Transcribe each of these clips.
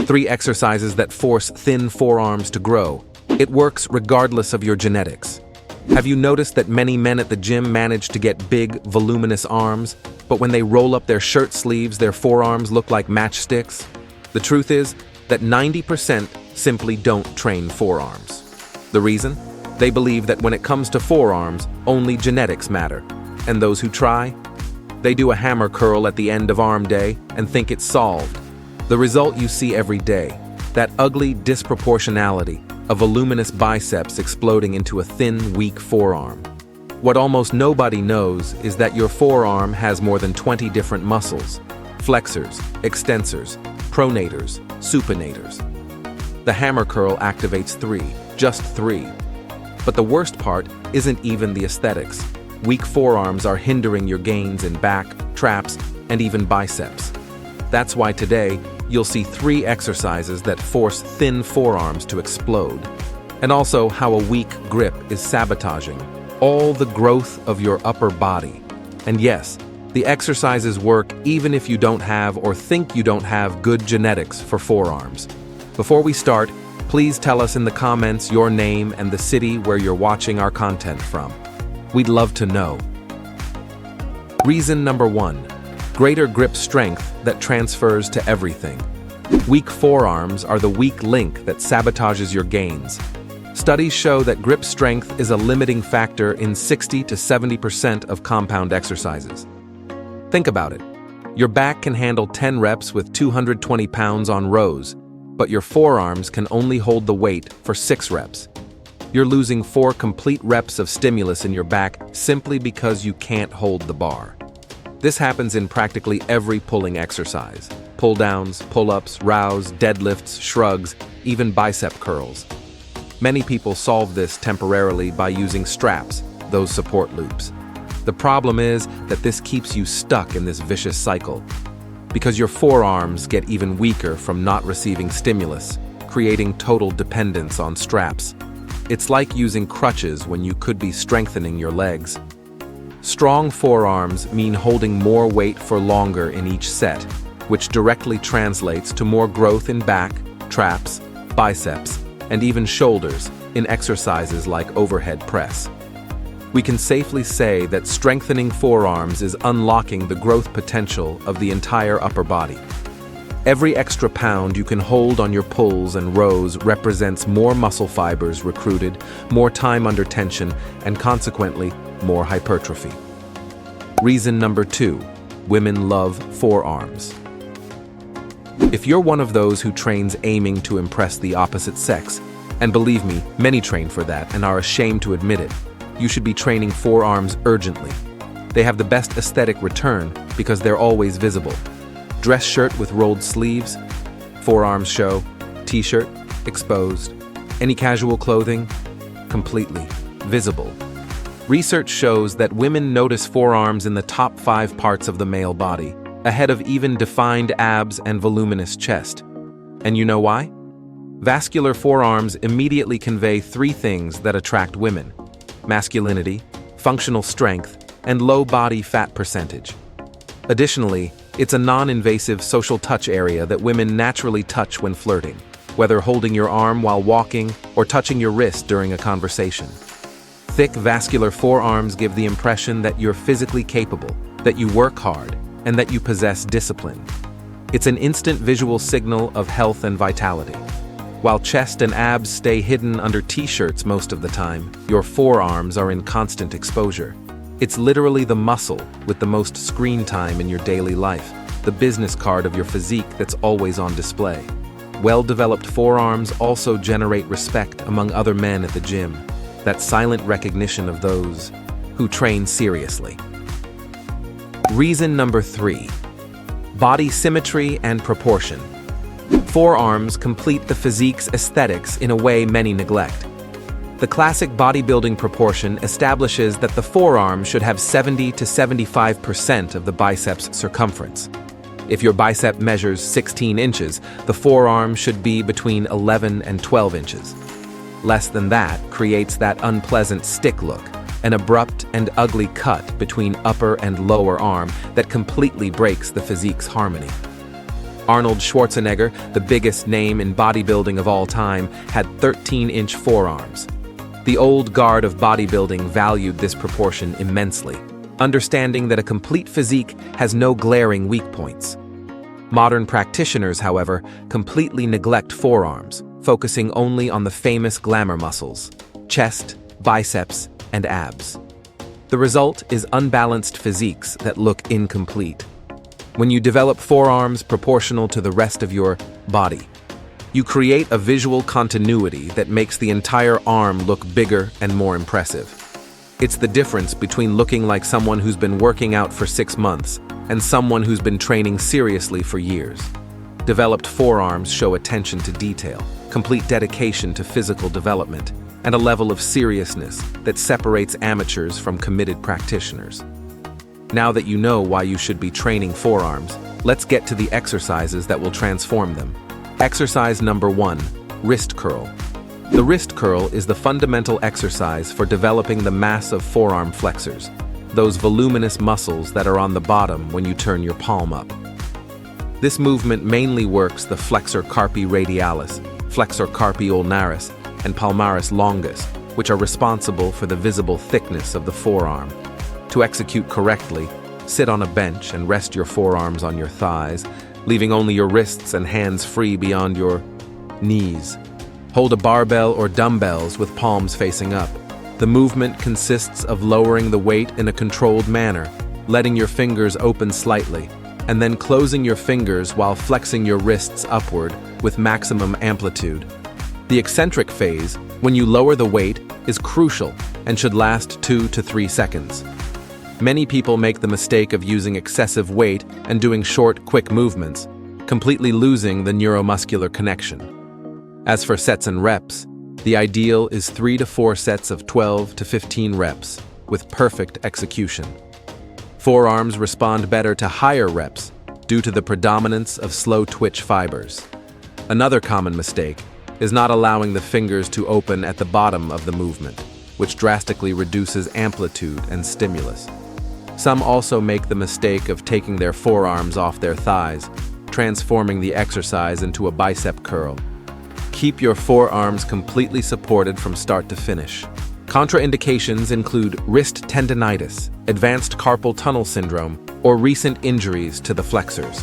3 exercises that force thin forearms to grow. It works regardless of your genetics. Have you noticed that many men at the gym manage to get big, voluminous arms, but when they roll up their shirt sleeves, their forearms look like matchsticks? The truth is that 90% simply don't train forearms. The reason? They believe that when it comes to forearms, only genetics matter. And those who try? They do a hammer curl at the end of arm day and think it's solved. The result you see every day, that ugly disproportionality, a voluminous biceps exploding into a thin, weak forearm. What almost nobody knows is that your forearm has more than 20 different muscles: flexors, extensors, pronators, supinators. The hammer curl activates 3, just 3. But the worst part isn't even the aesthetics. Weak forearms are hindering your gains in back, traps, and even biceps. That's why today, you'll see 3 exercises that force thin forearms to explode, and also how a weak grip is sabotaging all the growth of your upper body. And yes, the exercises work even if you don't have or think you don't have good genetics for forearms. Before we start, please tell us in the comments your name and the city where you're watching our content from. We'd love to know. Reason number 1. Greater grip strength that transfers to everything. Weak forearms are the weak link that sabotages your gains. Studies show that grip strength is a limiting factor in 60 to 70% of compound exercises. Think about it. Your back can handle 10 reps with 220 pounds on rows, but your forearms can only hold the weight for 6 reps. You're losing 4 complete reps of stimulus in your back simply because you can't hold the bar. This happens in practically every pulling exercise: pull-downs, pull-ups, rows, deadlifts, shrugs, even bicep curls. Many people solve this temporarily by using straps, those support loops. The problem is that this keeps you stuck in this vicious cycle, because your forearms get even weaker from not receiving stimulus, creating total dependence on straps. It's like using crutches when you could be strengthening your legs. Strong forearms mean holding more weight for longer in each set, which directly translates to more growth in back, traps, biceps, and even shoulders in exercises like overhead press. We can safely say that strengthening forearms is unlocking the growth potential of the entire upper body. Every extra pound you can hold on your pulls and rows represents more muscle fibers recruited, more time under tension, and consequently, more hypertrophy. Reason number 2. Women love forearms. If you're one of those who trains aiming to impress the opposite sex, and believe me, many train for that and are ashamed to admit it, you should be training forearms urgently. They have the best aesthetic return because they're always visible. Dress shirt with rolled sleeves, forearms show, t-shirt, exposed. Any casual clothing, completely visible. Research shows that women notice forearms in the top 5 parts of the male body, ahead of even defined abs and voluminous chest. And you know why? Vascular forearms immediately convey 3 things that attract women: masculinity, functional strength, and low body fat percentage. Additionally, it's a non-invasive social touch area that women naturally touch when flirting, whether holding your arm while walking or touching your wrist during a conversation. Thick vascular forearms give the impression that you're physically capable, that you work hard, and that you possess discipline. It's an instant visual signal of health and vitality. While chest and abs stay hidden under t-shirts most of the time, your forearms are in constant exposure. It's literally the muscle with the most screen time in your daily life, the business card of your physique that's always on display. Well-developed forearms also generate respect among other men at the gym, that silent recognition of those who train seriously. Reason number 3. Body symmetry and proportion. Forearms complete the physique's aesthetics in a way many neglect. The classic bodybuilding proportion establishes that the forearm should have 70 to 75% of the bicep's circumference. If your bicep measures 16 inches, the forearm should be between 11 and 12 inches. Less than that creates that unpleasant stick look, an abrupt and ugly cut between upper and lower arm that completely breaks the physique's harmony. Arnold Schwarzenegger, the biggest name in bodybuilding of all time, had 13-inch forearms. The old guard of bodybuilding valued this proportion immensely, understanding that a complete physique has no glaring weak points. Modern practitioners, however, completely neglect forearms, focusing only on the famous glamour muscles: chest, biceps, and abs. The result is unbalanced physiques that look incomplete. When you develop forearms proportional to the rest of your body, you create a visual continuity that makes the entire arm look bigger and more impressive. It's the difference between looking like someone who's been working out for 6 months and someone who's been training seriously for years. Developed forearms show attention to detail, complete dedication to physical development, and a level of seriousness that separates amateurs from committed practitioners. Now that you know why you should be training forearms, let's get to the exercises that will transform them. Exercise number 1, wrist curl. The wrist curl is the fundamental exercise for developing the massive forearm flexors, those voluminous muscles that are on the bottom when you turn your palm up. This movement mainly works the flexor carpi radialis, flexor carpi ulnaris, and palmaris longus, which are responsible for the visible thickness of the forearm. To execute correctly, sit on a bench and rest your forearms on your thighs, leaving only your wrists and hands free beyond your knees. Hold a barbell or dumbbells with palms facing up. The movement consists of lowering the weight in a controlled manner, letting your fingers open slightly, and then closing your fingers while flexing your wrists upward with maximum amplitude. The eccentric phase, when you lower the weight, is crucial and should last 2 to 3 seconds. Many people make the mistake of using excessive weight and doing short, quick movements, completely losing the neuromuscular connection. As for sets and reps, the ideal is 3 to 4 sets of 12 to 15 reps, with perfect execution. Forearms respond better to higher reps due to the predominance of slow twitch fibers. Another common mistake is not allowing the fingers to open at the bottom of the movement, which drastically reduces amplitude and stimulus. Some also make the mistake of taking their forearms off their thighs, transforming the exercise into a bicep curl. Keep your forearms completely supported from start to finish. Contraindications include wrist tendinitis, advanced carpal tunnel syndrome, or recent injuries to the flexors.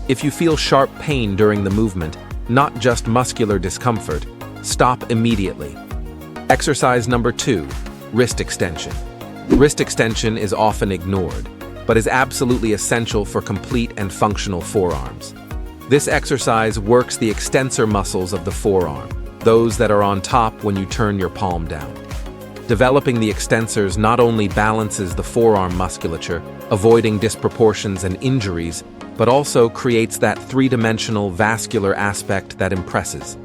If you feel sharp pain during the movement, not just muscular discomfort, stop immediately. Exercise number 2, wrist extension. Wrist extension is often ignored, but is absolutely essential for complete and functional forearms. This exercise works the extensor muscles of the forearm, those that are on top when you turn your palm down. Developing the extensors not only balances the forearm musculature, avoiding disproportions and injuries, but also creates that three-dimensional vascular aspect that impresses.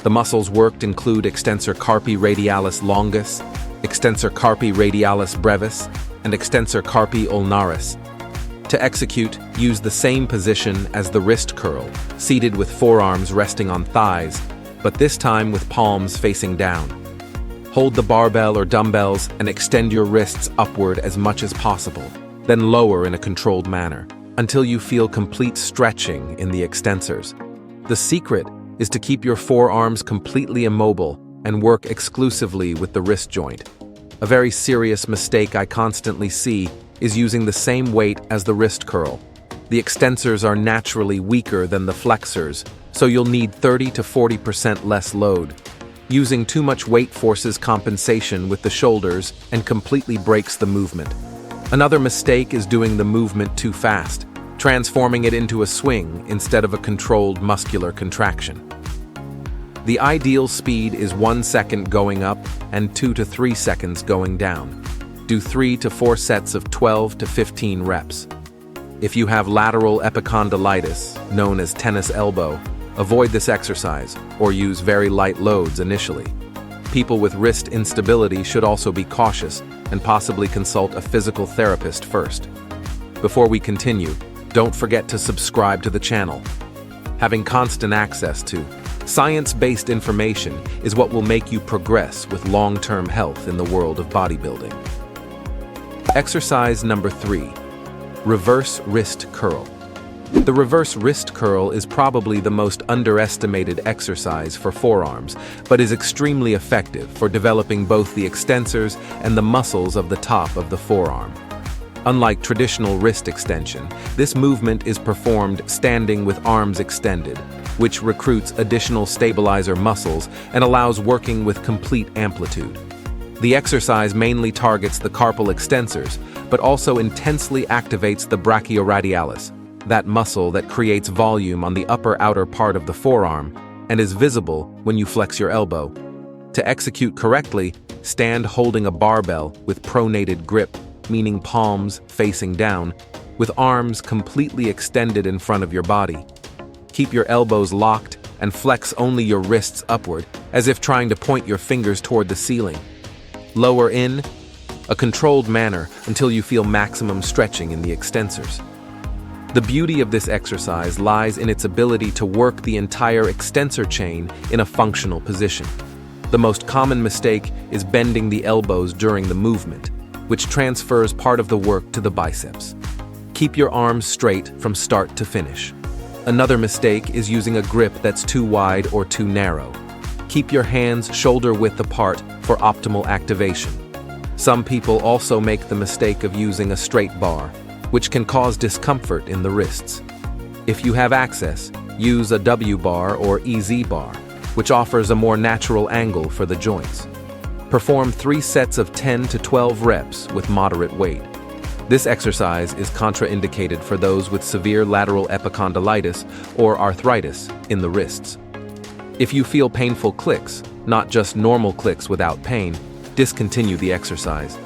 The muscles worked include extensor carpi radialis longus, extensor carpi radialis brevis, and extensor carpi ulnaris. To execute, use the same position as the wrist curl, seated with forearms resting on thighs, but this time with palms facing down. Hold the barbell or dumbbells and extend your wrists upward as much as possible, then lower in a controlled manner, until you feel complete stretching in the extensors. The secret is to keep your forearms completely immobile and work exclusively with the wrist joint. A very serious mistake I constantly see is using the same weight as the wrist curl. The extensors are naturally weaker than the flexors, so you'll need 30 to 40% less load. Using too much weight forces compensation with the shoulders and completely breaks the movement. Another mistake is doing the movement too fast, transforming it into a swing instead of a controlled muscular contraction. The ideal speed is 1 second going up and 2 to 3 seconds going down. Do 3 to 4 sets of 12 to 15 reps. If you have lateral epicondylitis, known as tennis elbow, avoid this exercise or use very light loads initially. People with wrist instability should also be cautious and possibly consult a physical therapist first. Before we continue, don't forget to subscribe to the channel. Having constant access to science-based information is what will make you progress with long-term health in the world of bodybuilding. Exercise number 3, reverse wrist curl. The reverse wrist curl is probably the most underestimated exercise for forearms, but is extremely effective for developing both the extensors and the muscles of the top of the forearm. Unlike traditional wrist extension, this movement is performed standing with arms extended, which recruits additional stabilizer muscles and allows working with complete amplitude. The exercise mainly targets the carpal extensors, but also intensely activates the brachioradialis, that muscle that creates volume on the upper outer part of the forearm and is visible when you flex your elbow. To execute correctly, stand holding a barbell with pronated grip, meaning palms facing down, with arms completely extended in front of your body. Keep your elbows locked and flex only your wrists upward, as if trying to point your fingers toward the ceiling. Lower in a controlled manner until you feel maximum stretching in the extensors. The beauty of this exercise lies in its ability to work the entire extensor chain in a functional position. The most common mistake is bending the elbows during the movement, which transfers part of the work to the biceps. Keep your arms straight from start to finish. Another mistake is using a grip that's too wide or too narrow. Keep your hands shoulder-width apart for optimal activation. Some people also make the mistake of using a straight bar, which can cause discomfort in the wrists. If you have access, use a W bar or EZ bar, which offers a more natural angle for the joints. Perform 3 sets of 10 to 12 reps with moderate weight. This exercise is contraindicated for those with severe lateral epicondylitis or arthritis in the wrists. If you feel painful clicks, not just normal clicks without pain, discontinue the exercise.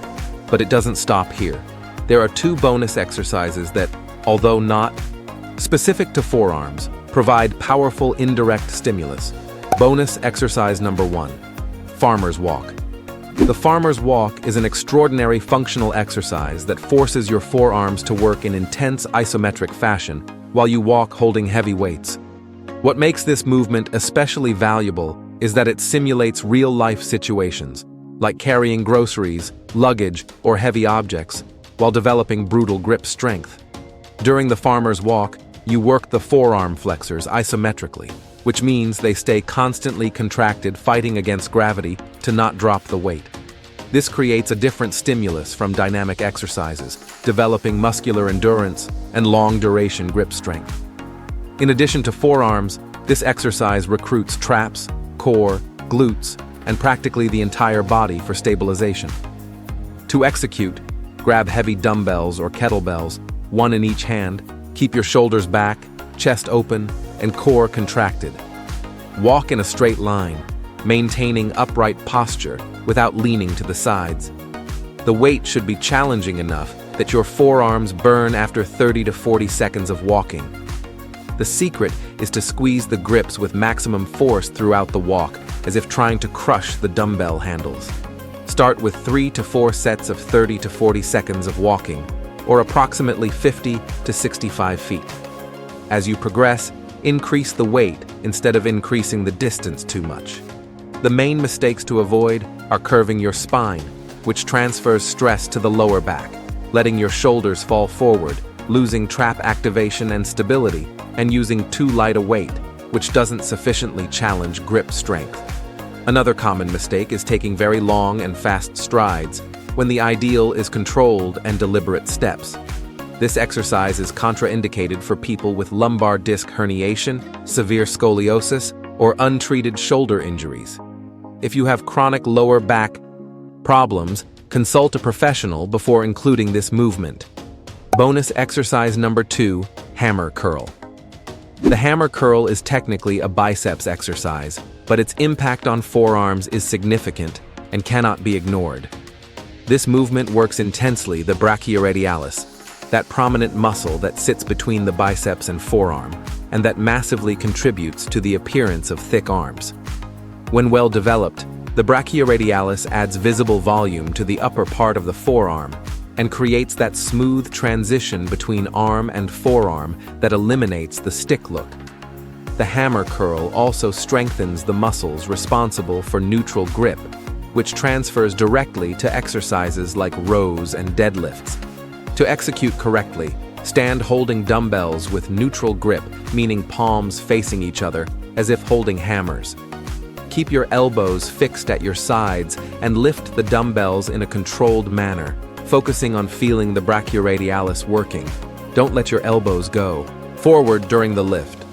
But it doesn't stop here. There are 2 bonus exercises that, although not specific to forearms, provide powerful indirect stimulus. Bonus exercise number 1, Farmer's Walk. The Farmer's Walk is an extraordinary functional exercise that forces your forearms to work in intense isometric fashion while you walk holding heavy weights. What makes this movement especially valuable is that it simulates real-life situations, like carrying groceries, luggage, or heavy objects, while developing brutal grip strength. During the Farmer's Walk, you work the forearm flexors isometrically, which means they stay constantly contracted, fighting against gravity to not drop the weight. This creates a different stimulus from dynamic exercises, developing muscular endurance and long-duration grip strength. In addition to forearms, this exercise recruits traps, core, glutes, and practically the entire body for stabilization. To execute, grab heavy dumbbells or kettlebells, 1 in each hand, keep your shoulders back, chest open, and core contracted. Walk in a straight line, maintaining upright posture without leaning to the sides. The weight should be challenging enough that your forearms burn after 30 to 40 seconds of walking. The secret is to squeeze the grips with maximum force throughout the walk, as if trying to crush the dumbbell handles. Start with 3 to 4 sets of 30 to 40 seconds of walking, or approximately 50 to 65 feet. As you progress, increase the weight instead of increasing the distance too much. The main mistakes to avoid are curving your spine, which transfers stress to the lower back, letting your shoulders fall forward, losing trap activation and stability, and using too light a weight, which doesn't sufficiently challenge grip strength. Another common mistake is taking very long and fast strides, when the ideal is controlled and deliberate steps. This exercise is contraindicated for people with lumbar disc herniation, severe scoliosis, or untreated shoulder injuries. If you have chronic lower back problems, consult a professional before including this movement. Bonus exercise number 2, Hammer Curl. The hammer curl is technically a biceps exercise, but its impact on forearms is significant and cannot be ignored. This movement works intensely the brachioradialis, that prominent muscle that sits between the biceps and forearm, and that massively contributes to the appearance of thick arms. When well developed, the brachioradialis adds visible volume to the upper part of the forearm and creates that smooth transition between arm and forearm that eliminates the stick look. The hammer curl also strengthens the muscles responsible for neutral grip, which transfers directly to exercises like rows and deadlifts. To execute correctly, Stand holding dumbbells with neutral grip, meaning palms facing each other, as if holding hammers. Keep your elbows fixed at your sides and lift the dumbbells in a controlled manner, focusing on feeling the brachioradialis working. Don't let your elbows go. Forward during the lift.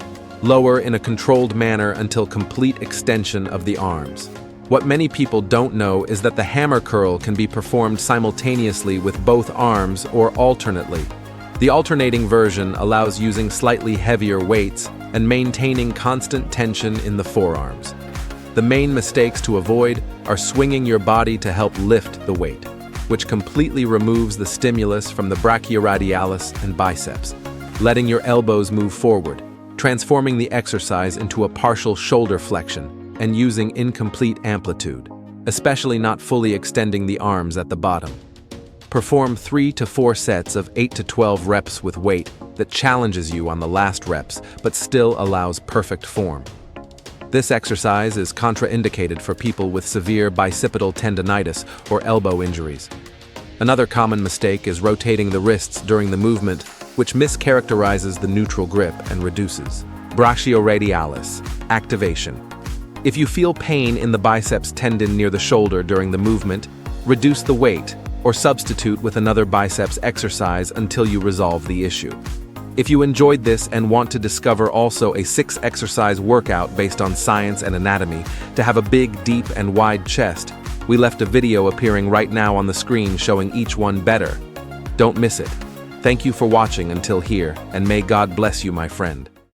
Lower in a controlled manner until complete extension of the arms. What many people don't know is that the hammer curl can be performed simultaneously with both arms or alternately. The alternating version allows using slightly heavier weights and maintaining constant tension in the forearms. The main mistakes to avoid are swinging your body to help lift the weight, which completely removes the stimulus from the brachioradialis and biceps, letting your elbows move forward, transforming the exercise into a partial shoulder flexion, and using incomplete amplitude, especially not fully extending the arms at the bottom. Perform 3 to 4 sets of 8 to 12 reps with weight that challenges you on the last reps but still allows perfect form. This exercise is contraindicated for people with severe bicipital tendinitis or elbow injuries. Another common mistake is rotating the wrists during the movement, which mischaracterizes the neutral grip and reduces brachioradialis activation. If you feel pain in the biceps tendon near the shoulder during the movement, reduce the weight or substitute with another biceps exercise until you resolve the issue. If you enjoyed this and want to discover also a 6-exercise workout based on science and anatomy to have a big, deep, and wide chest, we left a video appearing right now on the screen showing each one better. Don't miss it. Thank you for watching until here, and may God bless you, my friend.